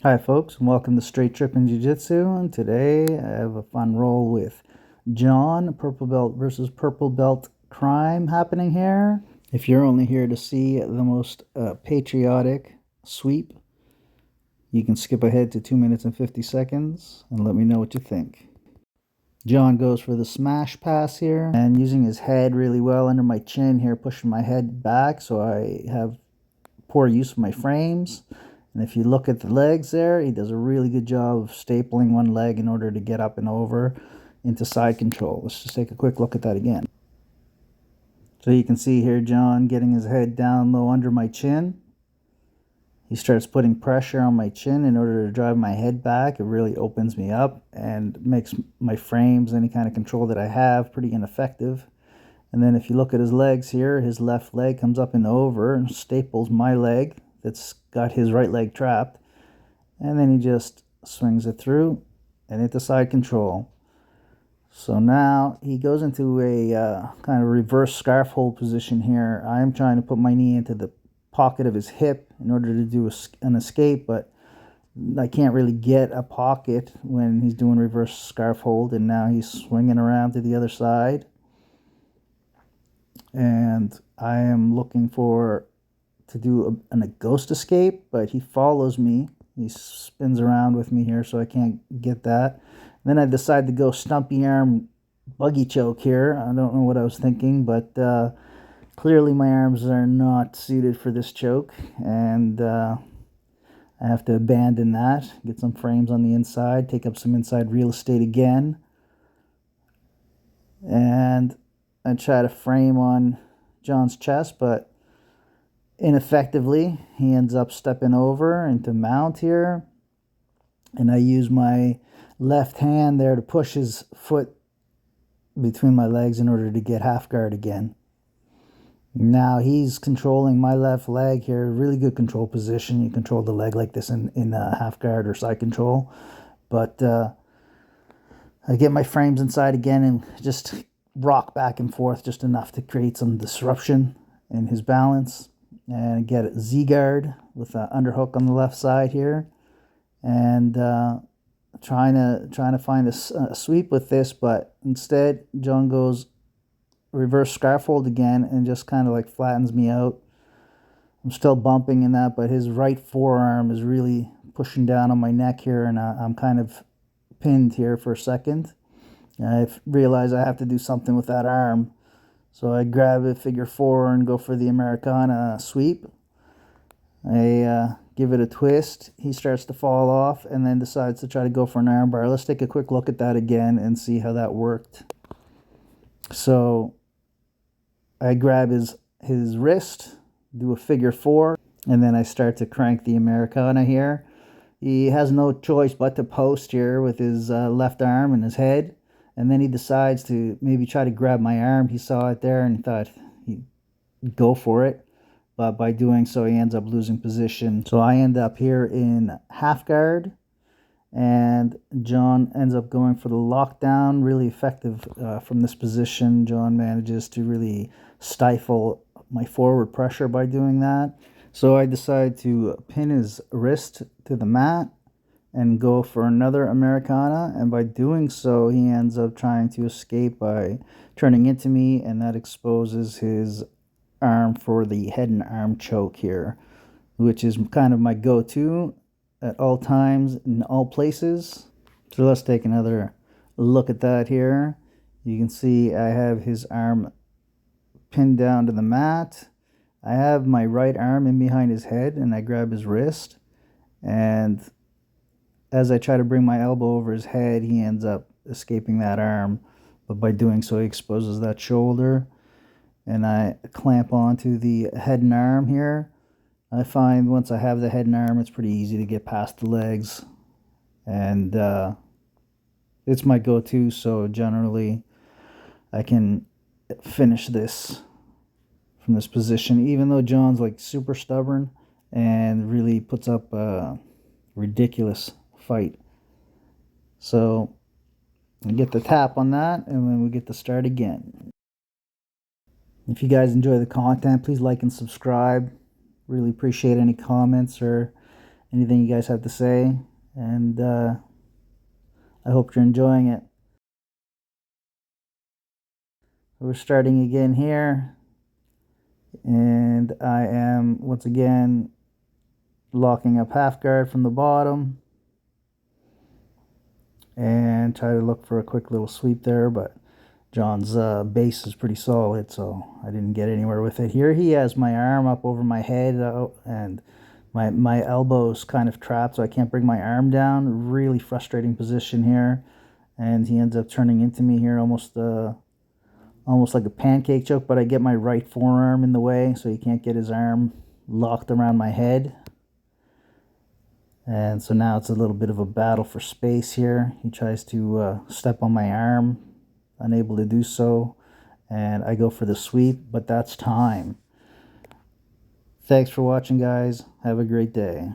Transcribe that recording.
Hi folks, and welcome to Straight Tripping Jiu Jitsu, and today I have a fun roll with John, purple belt versus purple belt crime happening here. If you're only here to see the most patriotic sweep, you can skip ahead to 2 minutes and 50 seconds and let me know what you think. John goes for the smash pass here and using his head really well under my chin here, pushing my head back so I have poor use of my frames. And if you look at the legs there, he does a really good job of stapling one leg in order to get up and over into side control. Let's just take a quick look at that again. So you can see here John getting his head down low under my chin. He starts putting pressure on my chin in order to drive my head back. It really opens me up and makes my frames, any kind of control that I have, pretty ineffective. And then if you look at his legs here, his left leg comes up and over and staples my leg that's got his right leg trapped. And then he just swings it through and into side control. So now he goes into a kind of reverse scarf hold position here. I'm trying to put my knee into the pocket of his hip in order to do an escape, but I can't really get a pocket when he's doing reverse scarf hold, and now he's swinging around to the other side. And I am looking to do a ghost escape, but he follows me. He spins around with me here, so I can't get that. And then I decide to go stumpy arm buggy choke here. I don't know what I was thinking, but clearly my arms are not suited for this choke, and I have to abandon that, get some frames on the inside, take up some inside real estate again, and I try to frame on John's chest, but ineffectively. He ends up stepping over into mount here, and I use my left hand there to push his foot between my legs in order to get half guard again. Now he's controlling my left leg here. Really good control position. You control the leg like this in half guard or side control. But I get my frames inside again and just rock back and forth just enough to create some disruption in his balance. And get a Z-guard with an underhook on the left side here. And trying to find a sweep with this, but instead John goes reverse scarf hold again and just kind of like flattens me out. I'm still bumping in that, but his right forearm is really pushing down on my neck here, and I'm kind of pinned here for a second. I realize I have to do something with that arm, so I grab a figure four and go for the Americana Sweep. I give it a twist. He starts to fall off and then decides to try to go for an arm bar. Let's take a quick look at that again and see how that worked. So I grab his wrist, do a figure four, and then I start to crank the Americana here. He has no choice but to post here with his left arm and his head, and then he decides to maybe try to grab my arm. He saw it there and thought he'd go for it, but by doing so he ends up losing position. So I end up here in half guard, and John ends up going for the lockdown. Really effective from this position. John manages to really stifle my forward pressure by doing that. So I decide to pin his wrist to the mat and go for another Americana, and by doing so he ends up trying to escape by turning into me, and that exposes his arm for the head and arm choke here, which is kind of my go-to at all times in all places. So let's take another look at that here. You can see I have his arm pinned down to the mat. I have my right arm in behind his head, and I grab his wrist, and as I try to bring my elbow over his head, he ends up escaping that arm, but by doing so he exposes that shoulder, and I clamp onto the head and arm here. I find once I have the head and arm, it's pretty easy to get past the legs, and it's my go-to, so generally I can finish this from this position, even though John's like super stubborn and really puts up a ridiculous fight. So I get the tap on that, and then we get to start again. If you guys enjoy the content, please like and subscribe. Really appreciate any comments or anything you guys have to say, and I hope you're enjoying it. We're starting again here, and I am once again locking up half guard from the bottom and try to look for a quick little sweep there, but John's base is pretty solid, so I didn't get anywhere with it. Here he has my arm up over my head, and my elbow's kind of trapped, so I can't bring my arm down. Really frustrating position here, and he ends up turning into me here almost like a pancake choke, but I get my right forearm in the way, so he can't get his arm locked around my head. And so now it's a little bit of a battle for space here. He tries to step on my arm, unable to do so, and I go for the sweep, but that's time. Thanks for watching, guys. Have a great day.